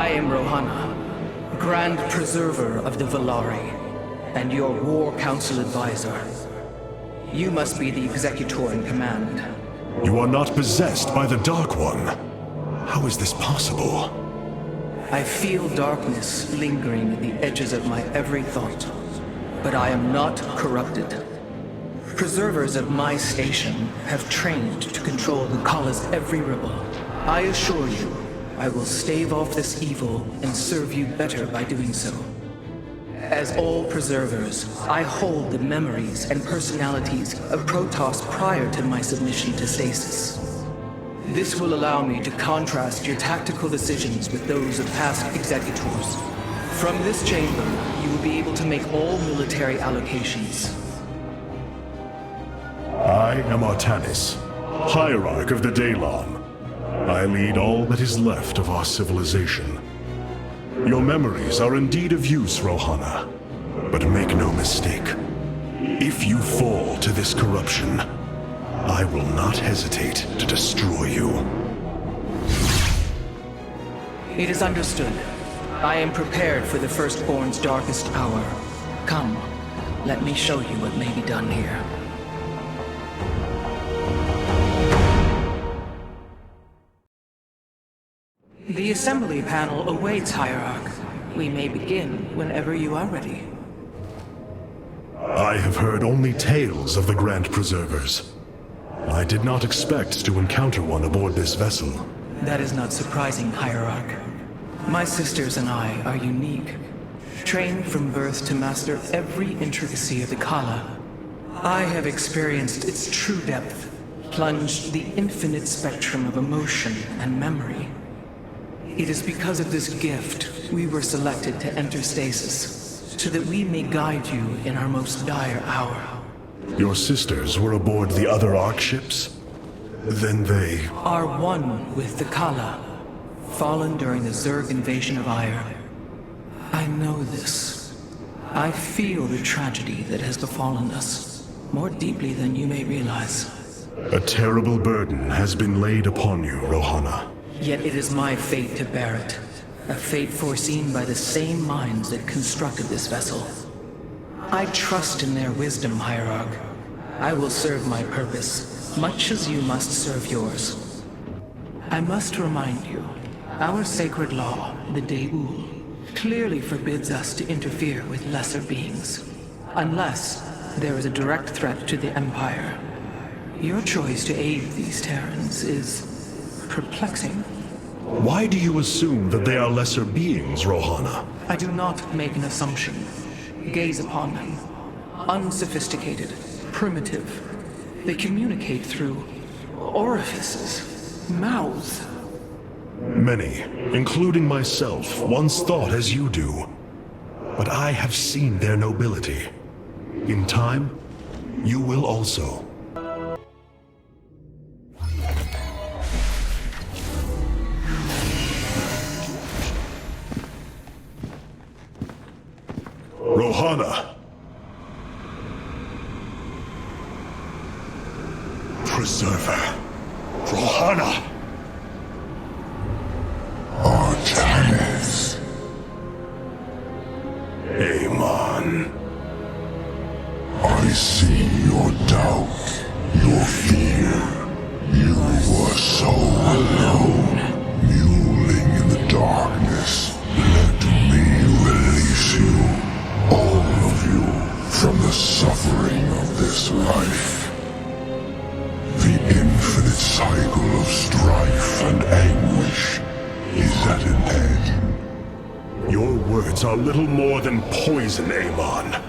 I am Rohana, Grand Preserver of the Valari, and your War Council advisor. You must be the executor in command. You are not possessed by the Dark One. How is this possible? I feel darkness lingering at the edges of my every thought, but I am not corrupted. Preservers of my station have trained to control the Kala's every ripple. I assure you, I will stave off this evil and serve you better by doing so. As all preservers, I hold the memories and personalities of Protoss prior to my submission to stasis. This will allow me to contrast your tactical decisions with those of past executors. From this chamber, you will be able to make all military allocations. I am Artanis, Hierarch of the Daylon. I lead all that is left of our civilization. Your memories are indeed of use, Rohana. But make no mistake. If you fall to this corruption, I will not hesitate to destroy you. It is understood. I am prepared for the Firstborn's darkest hour. Come, let me show you what may be done here. The assembly panel awaits, Hierarch. We may begin whenever you are ready. I have heard only tales of the Grand Preservers. I did not expect to encounter one aboard this vessel. That is not surprising, Hierarch. My sisters and I are unique, trained from birth to master every intricacy of the Kala. I have experienced its true depth, plunged the infinite spectrum of emotion and memory. It is because of this gift we were selected to enter stasis, so that we may guide you in our most dire hour. Your sisters were aboard the other Ark ships? Then they are one with the Kala, fallen during the Zerg invasion of Ire. I know this. I feel the tragedy that has befallen us, more deeply than you may realize. A terrible burden has been laid upon you, Rohana. Yet it is my fate to bear it. A fate foreseen by the same minds that constructed this vessel. I trust in their wisdom, Hierarch. I will serve my purpose, much as you must serve yours. I must remind you, our sacred law, the De'ul, clearly forbids us to interfere with lesser beings, unless there is a direct threat to the Empire. Your choice to aid these Terrans is perplexing. Why do you assume that they are lesser beings, Rohana? I do not make an assumption. Gaze upon them. Unsophisticated, primitive. They communicate through orifices, mouths. Many, including myself, once thought as you do. But I have seen their nobility. In time, you will also. Rohana! Preserver! Rohana! Artanis. Amon. I see your doubt, your fear. You were so alone, mewling in the darkness. Let me release you, all of you, from the suffering of this life. The infinite cycle of strife and anguish is at an end. Your words are little more than poison, Amon.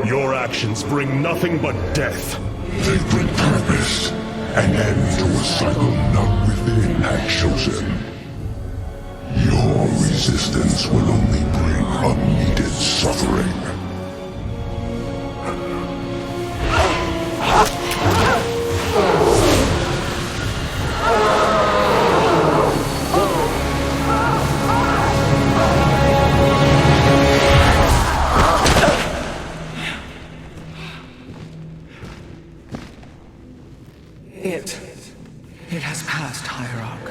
Your actions bring nothing but death. They bring purpose, an end to a cycle none within had chosen. Your resistance will only bring unneeded suffering. It has passed, Hierarch.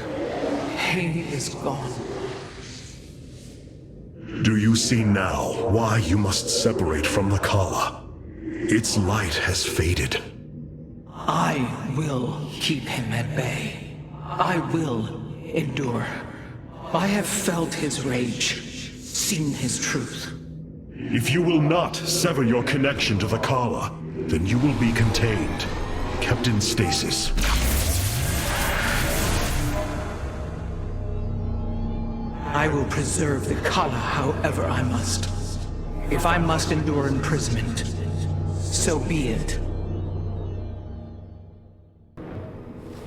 He is gone. Do you see now why you must separate from the Kala? Its light has faded. I will keep him at bay. I will endure. I have felt his rage, seen his truth. If you will not sever your connection to the Kala, then you will be contained, kept in stasis. I will preserve the Kala however I must. If I must endure imprisonment, so be it.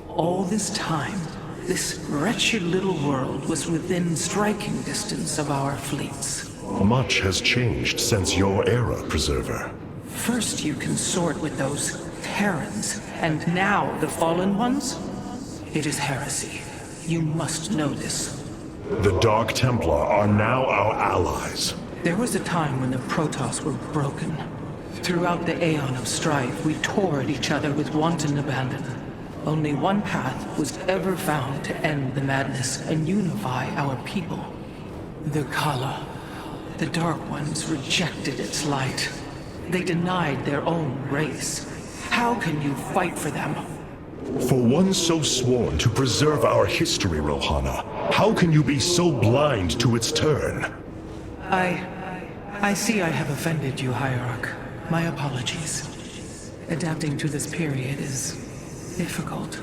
All this time, this wretched little world was within striking distance of our fleets. Much has changed since your era, Preserver. First you consort with those Terrans, and now the Fallen Ones? It is heresy. You must know this. The Dark Templar are now our allies. There was a time when the Protoss were broken. Throughout the Aeon of Strife, we tore at each other with wanton abandon. Only one path was ever found to end the madness and unify our people. The Kala. The Dark Ones rejected its light. They denied their own race. How can you fight for them? For one so sworn to preserve our history, Rohana, how can you be so blind to its turn? I see I have offended you, Hierarch. My apologies. Adapting to this period is difficult.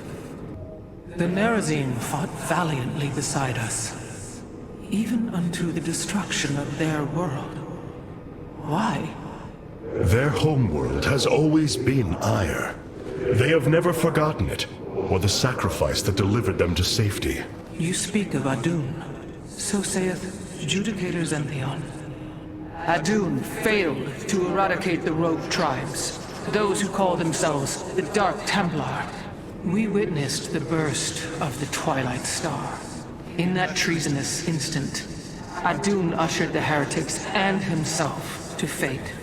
The Nerazim fought valiantly beside us, even unto the destruction of their world. Why? Their homeworld has always been Ire. They have never forgotten it, or the sacrifice that delivered them to safety. You speak of Adun. So saith Judicator Zentheon. Adun failed to eradicate the rogue tribes, those who call themselves the Dark Templar. We witnessed the burst of the Twilight Star. In that treasonous instant, Adun ushered the heretics and himself to fate,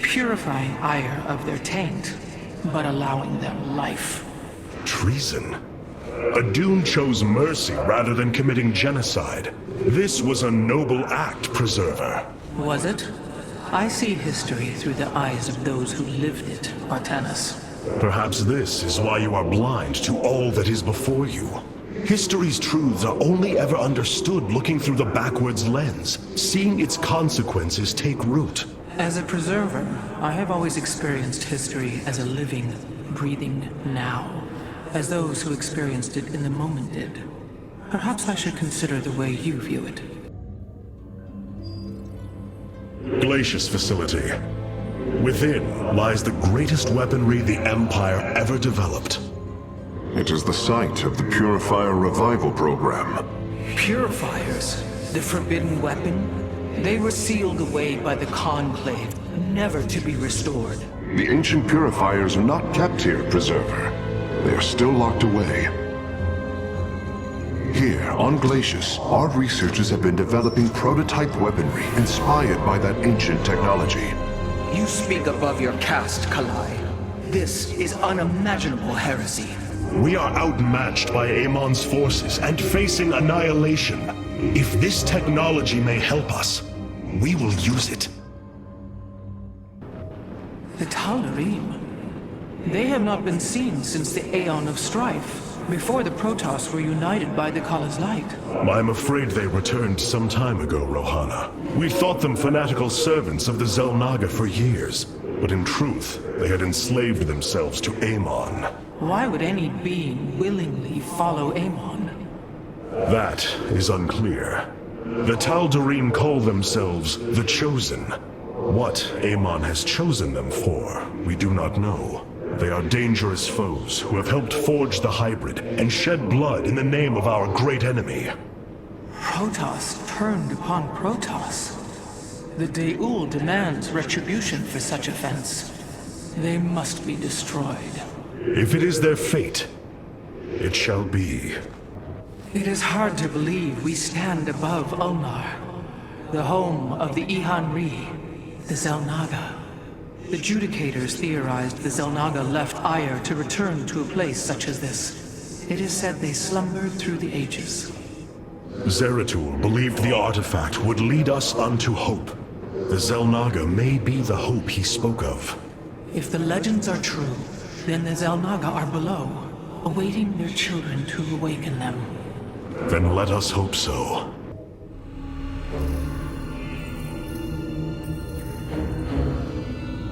purifying Ire of their taint, but allowing them life. Treason? Adun chose mercy rather than committing genocide. This was a noble act, Preserver. Was it? I see history through the eyes of those who lived it, Artanis. Perhaps this is why you are blind to all that is before you. History's truths are only ever understood looking through the backwards lens, seeing its consequences take root. As a preserver, I have always experienced history as a living, breathing now, as those who experienced it in the moment did. Perhaps I should consider the way you view it. Glacius facility. Within lies the greatest weaponry the Empire ever developed. It is the site of the Purifier Revival Program. Purifiers? The forbidden weapon? They were sealed away by the Conclave, never to be restored. The ancient purifiers are not kept here, Preserver. They are still locked away. Here, on Glacius, our researchers have been developing prototype weaponry inspired by that ancient technology. You speak above your caste, Kalai. This is unimaginable heresy. We are outmatched by Amon's forces and facing annihilation. If this technology may help us, we will use it. The Tal'Darim. They have not been seen since the Aeon of Strife, before the Protoss were united by the Kala's light. I'm afraid they returned some time ago, Rohana. We thought them fanatical servants of the Xel'Naga for years, but in truth, they had enslaved themselves to Amon. Why would any being willingly follow Amon? That is unclear. The Tal'Darim call themselves the Chosen. What Amon has chosen them for, we do not know. They are dangerous foes who have helped forge the hybrid and shed blood in the name of our great enemy. Protoss turned upon Protoss. The De'ul demands retribution for such offense. They must be destroyed. If it is their fate, it shall be. It is hard to believe we stand above Ulnar, the home of the Ihan-Ri, the Xel'Naga. The Judicators theorized the Xel'Naga left Ire to return to a place such as this. It is said they slumbered through the ages. Zeratul believed the artifact would lead us unto hope. The Xel'Naga may be the hope he spoke of. If the legends are true, then the Xel'Naga are below, awaiting their children to awaken them. Then let us hope so.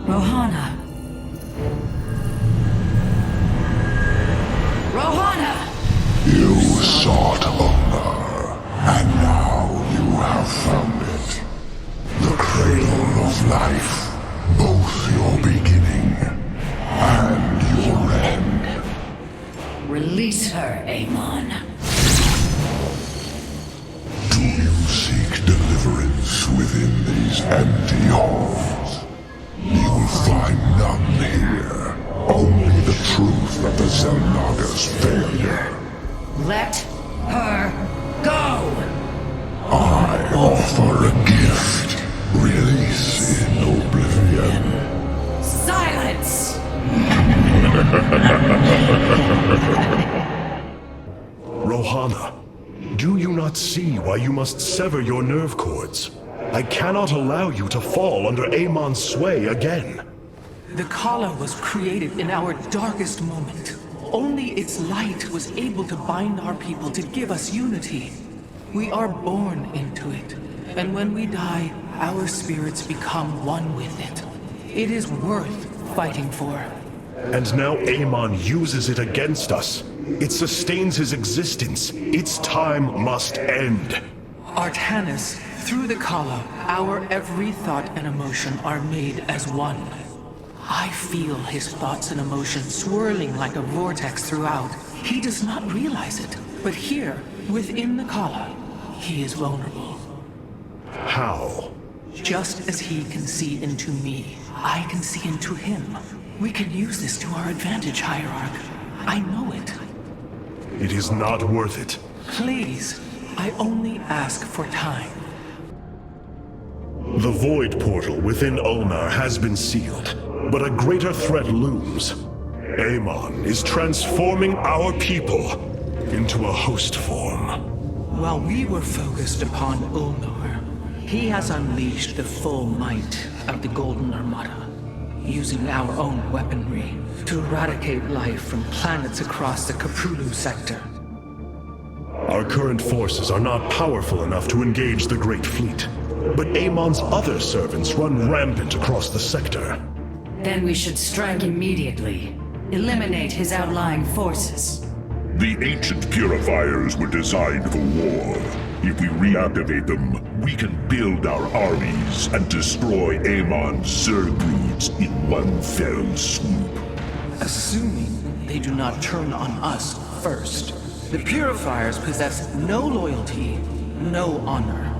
Rohana! Rohana! You sought honor, and now you have found it. The cradle of life, both your beginning and your end. Release her, Amon. Do you seek deliverance within these empty halls? You will find none here. Only the truth of the Xel'Naga's failure. Let her go! I offer a gift. Release in oblivion. Silence! Rohana, do you not see why you must sever your nerve cords? I cannot allow you to fall under Amon's sway again. The Kala was created in our darkest moment. Only its light was able to bind our people to give us unity. We are born into it, and when we die, our spirits become one with it. It is worth fighting for. And now Amon uses it against us. It sustains his existence. Its time must end. Artanis, through the Kala, our every thought and emotion are made as one. I feel his thoughts and emotions swirling like a vortex throughout. He does not realize it, but here, within the Kala, he is vulnerable. How? Just as he can see into me, I can see into him. We can use this to our advantage, Hierarch. I know it. It is not worth it. Please, I only ask for time. The Void Portal within Ulnar has been sealed, but a greater threat looms. Amon is transforming our people into a host form. While we were focused upon Ulnar, he has unleashed the full might of the Golden Armada, using our own weaponry to eradicate life from planets across the Caprulu sector. Our current forces are not powerful enough to engage the Great Fleet, but Amon's other servants run rampant across the sector. Then we should strike immediately. Eliminate his outlying forces. The ancient purifiers were designed for war. If we reactivate them, we can build our armies and destroy Amon's Zerg-broods in one fell swoop. Assuming they do not turn on us first. The Purifiers possess no loyalty, no honor.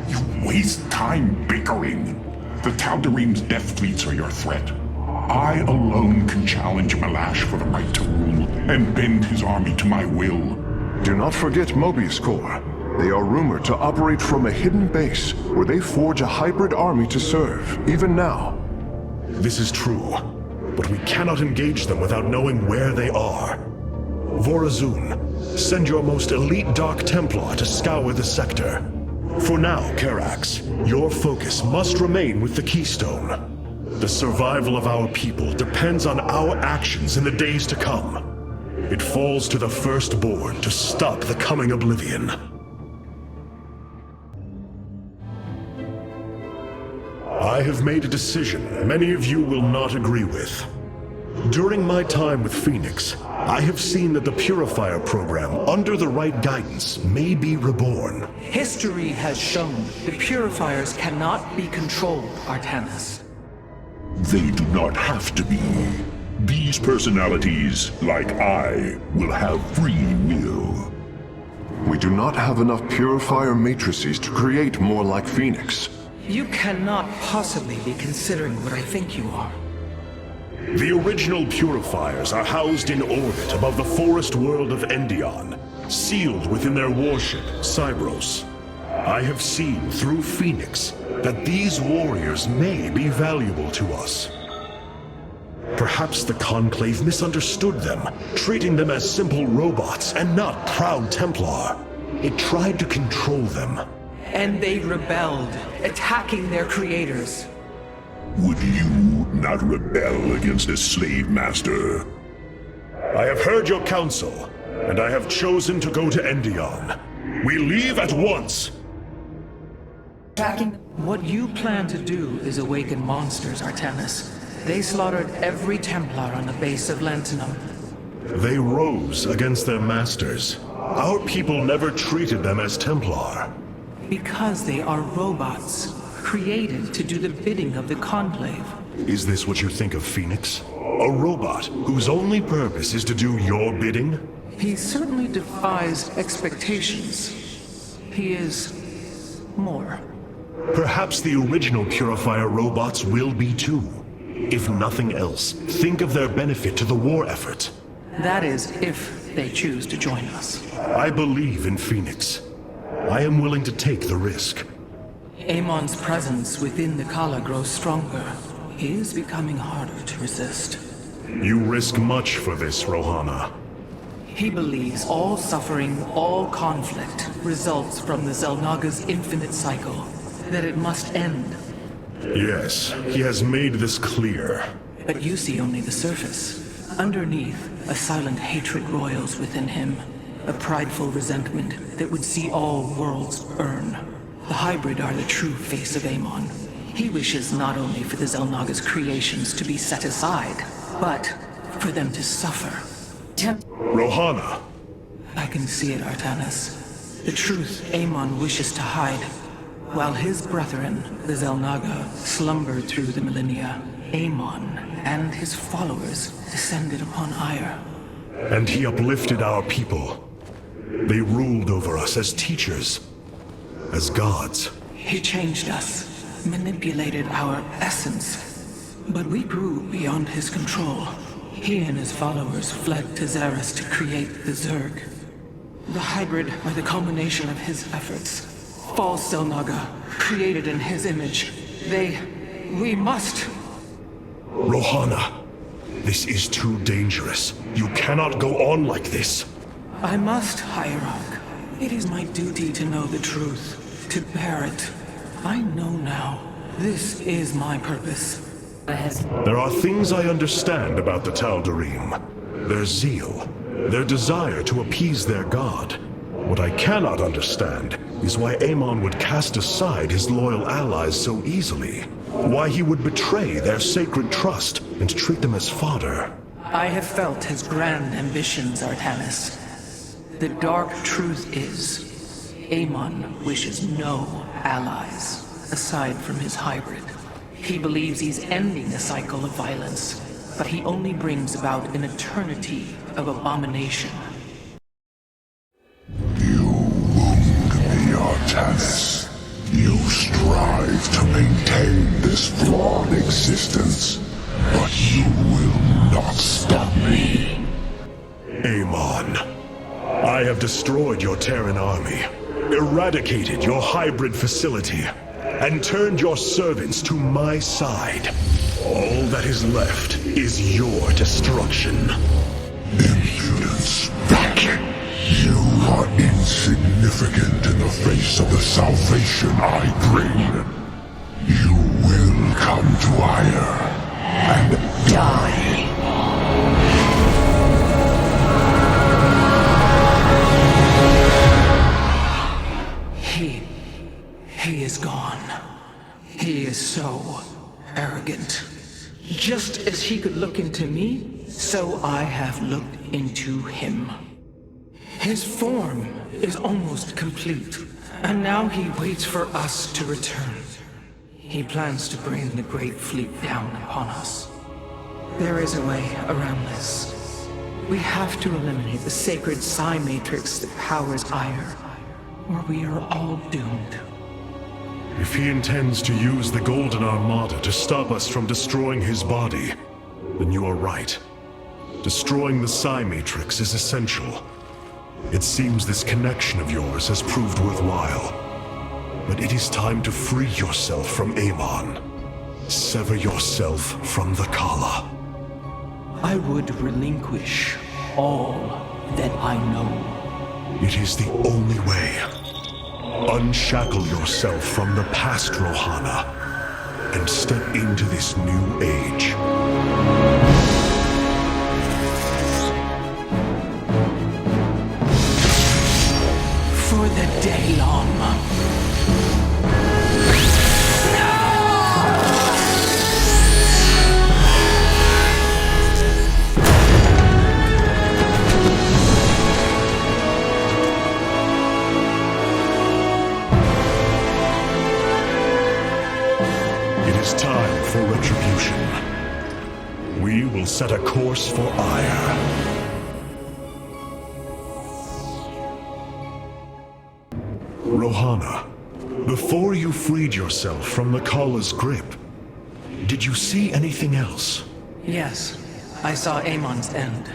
You waste time bickering. The Tal'Darim's death fleets are your threat. I alone can challenge Malash for the right to rule and bend his army to my will. Do not forget Mobius Corps. They are rumored to operate from a hidden base where they forge a hybrid army to serve, even now. This is true, but we cannot engage them without knowing where they are. Vorazun, send your most elite Dark Templar to scour the sector. For now, Karax, your focus must remain with the Keystone. The survival of our people depends on our actions in the days to come. It falls to the Firstborn to stop the coming oblivion. I have made a decision many of you will not agree with. During my time with Phoenix, I have seen that the Purifier program, under the right guidance, may be reborn. History has shown the Purifiers cannot be controlled, Artanis. They do not have to be. These personalities, like I, will have free will. We do not have enough purifier matrices to create more like Phoenix. You cannot possibly be considering what I think you are. The original Purifiers are housed in orbit above the forest world of Endion, sealed within their warship, Cybros. I have seen through Phoenix that these warriors may be valuable to us. Perhaps the Conclave misunderstood them, treating them as simple robots and not proud Templar. It tried to control them. And they rebelled, attacking their creators. Would you not rebel against a slave master? I have heard your counsel, and I have chosen to go to Endion. We leave at once! Tracking. What you plan to do is awaken monsters, Artanis. They slaughtered every Templar on the base of Lentinum. They rose against their masters. Our people never treated them as Templar. Because they are robots, created to do the bidding of the Conclave. Is this what you think of Phoenix? A robot whose only purpose is to do your bidding? He certainly defies expectations. He is more. Perhaps the original Purifier robots will be too. If nothing else, think of their benefit to the war effort. That is, if they choose to join us. I believe in Phoenix. I am willing to take the risk. Amon's presence within the Kala grows stronger. He is becoming harder to resist. You risk much for this, Rohana. He believes all suffering, all conflict, results from the Xel'Naga's infinite cycle. That it must end. Yes, he has made this clear. But you see only the surface. Underneath, a silent hatred roils within him. A prideful resentment that would see all worlds burn. The hybrid are the true face of Amon. He wishes not only for the Xel'Naga's creations to be set aside, but for them to suffer. Rohana! I can see it, Artanis. The truth Amon wishes to hide. While his brethren, the Xel'Naga, slumbered through the millennia, Amon and his followers descended upon Ire. And he uplifted our people. They ruled over us as teachers, as gods. He changed us, manipulated our essence. But we grew beyond his control. He and his followers fled to Xeris to create the Zerg. The hybrid are the culmination of his efforts. False Xel'Naga, created in his image. We must... Rohana, this is too dangerous. You cannot go on like this. I must, Hierarch. It is my duty to know the truth, to bear it. I know now. This is my purpose. There are things I understand about the Tal'Darim. Their zeal, their desire to appease their god. What I cannot understand is why Amon would cast aside his loyal allies so easily. Why he would betray their sacred trust and treat them as fodder. I have felt his grand ambitions, Artanis. The dark truth is, Amon wishes no allies, aside from his hybrid. He believes he's ending a cycle of violence, but he only brings about an eternity of abomination. You wound me, Artanis. You strive to maintain this flawed existence, but you will not stop me. Amon, I have destroyed your Terran army, eradicated your hybrid facility, and turned your servants to my side. All that is left is your destruction. Impudence, back! You are insignificant in the face of the salvation I bring. You will come to Ire and die. He is gone. He is so arrogant. Just as he could look into me, so I have looked into him. His form is almost complete, and now he waits for us to return. He plans to bring the Great Fleet down upon us. There is a way around this. We have to eliminate the sacred psi matrix that powers Ire, or we are all doomed. If he intends to use the Golden Armada to stop us from destroying his body, then you are right. Destroying the psi matrix is essential. It seems this connection of yours has proved worthwhile. But it is time to free yourself from Amon. Sever yourself from the Kala. I would relinquish all that I know. It is the only way. Unshackle yourself from the past, Rohana, and step into this new age. For the Daylom. It is time for retribution. We will set a course for ire. Rohana, before you freed yourself from the Kala's grip, did you see anything else? Yes, I saw Amon's end.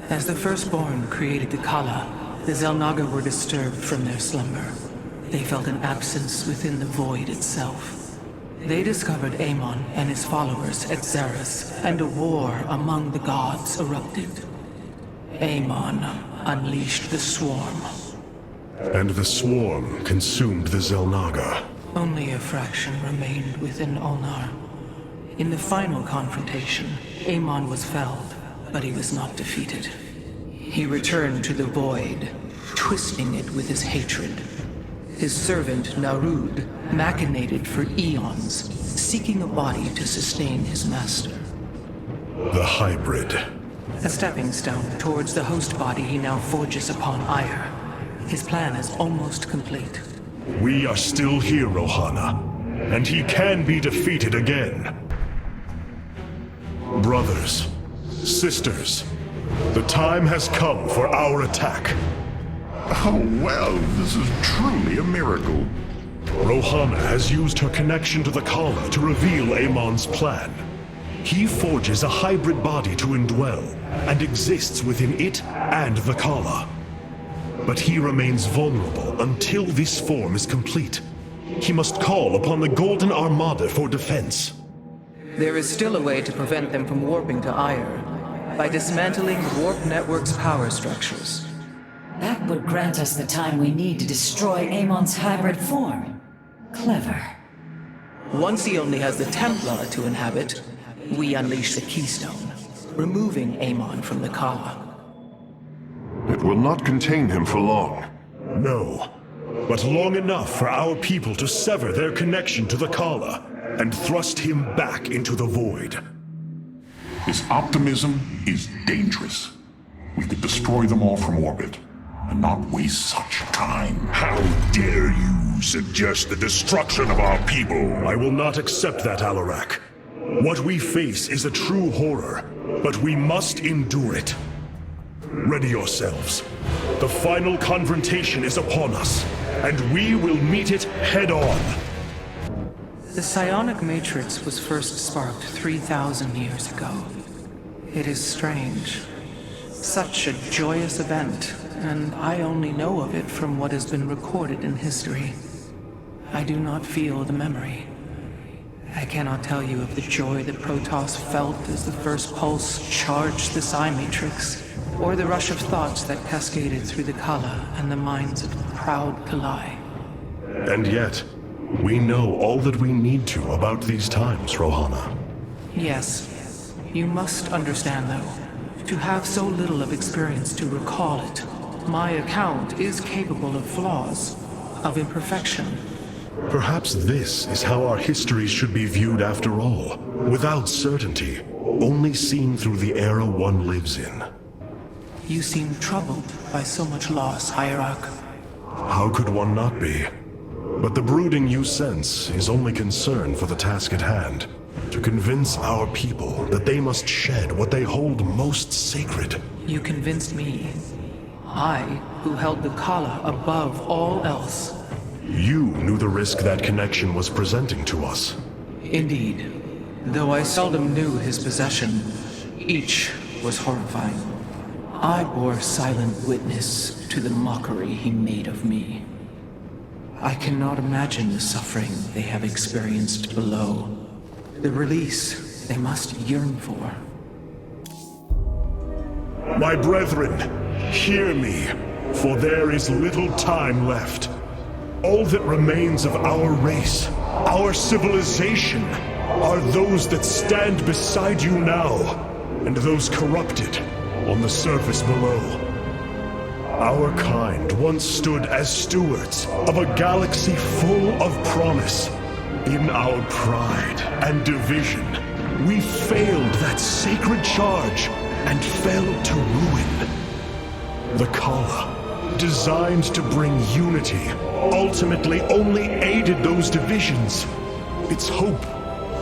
As the Firstborn created the Kala, the Xel'Naga were disturbed from their slumber. They felt an absence within the void itself. They discovered Amon and his followers at Xeris, and a war among the gods erupted. Amon unleashed the Swarm. And the Swarm consumed the Xel'Naga. Only a fraction remained within Ulnar. In the final confrontation, Amon was felled, but he was not defeated. He returned to the void, twisting it with his hatred. His servant, Narud, machinated for eons, seeking a body to sustain his master. The hybrid. A stepping stone towards the host body he now forges upon Ire. His plan is almost complete. We are still here, Rohana, and he can be defeated again. Brothers, sisters, the time has come for our attack. Oh, well, this is truly a miracle. Rohana has used her connection to the Kala to reveal Amon's plan. He forges a hybrid body to indwell, and exists within it and the Kala. But he remains vulnerable until this form is complete. He must call upon the Golden Armada for defense. There is still a way to prevent them from warping to Ire, by dismantling the Warp Network's power structures. That would grant us the time we need to destroy Amon's hybrid form. Clever. Once he only has the Templar to inhabit, we unleash the Keystone, removing Amon from the Kala. It will not contain him for long. No, but long enough for our people to sever their connection to the Kala and thrust him back into the void. His optimism is dangerous. We could destroy them all from orbit, and not waste such time. How dare you suggest the destruction of our people? I will not accept that, Alarak. What we face is a true horror, but we must endure it. Ready yourselves. The final confrontation is upon us, and we will meet it head-on. The psionic matrix was first sparked 3,000 years ago. It is strange. Such a joyous event, and I only know of it from what has been recorded in history. I do not feel the memory. I cannot tell you of the joy that Protoss felt as the first pulse charged the psi matrix, or the rush of thoughts that cascaded through the Kala and the minds of the proud Kalai. And yet, we know all that we need to about these times, Rohana. Yes. You must understand, though, to have so little of experience to recall it, my account is capable of flaws, of imperfection. Perhaps this is how our histories should be viewed after all, without certainty, only seen through the era one lives in. You seem troubled by so much loss, Hierarch. How could one not be? But the brooding you sense is only concern for the task at hand. To convince our people that they must shed what they hold most sacred. You convinced me. I, who held the Kala above all else. You knew the risk that connection was presenting to us. Indeed. Though I seldom knew his possession, each was horrifying. I bore silent witness to the mockery he made of me. I cannot imagine the suffering they have experienced below. The release they must yearn for. My brethren, hear me. For there is little time left. All that remains of our race, our civilization, are those that stand beside you now, and those corrupted on the surface below. Our kind once stood as stewards of a galaxy full of promise. In our pride and division, we failed that sacred charge and fell to ruin. The Kala, designed to bring unity, ultimately only aided those divisions. Its hope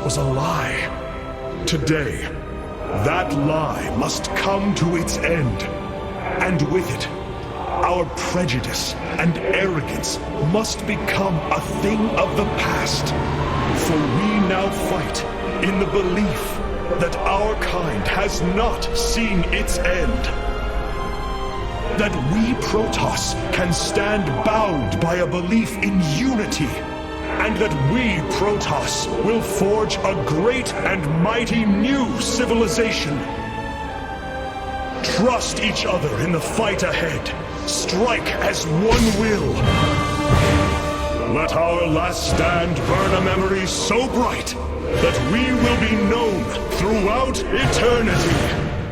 was a lie. Today, that lie must come to its end. And with it, our prejudice and arrogance must become a thing of the past. For we now fight in the belief that our kind has not seen its end. That we Protoss can stand bound by a belief in unity, and that we Protoss will forge a great and mighty new civilization. Trust each other in the fight ahead. Strike as one will. Let our last stand burn a memory so bright that we will be known throughout eternity.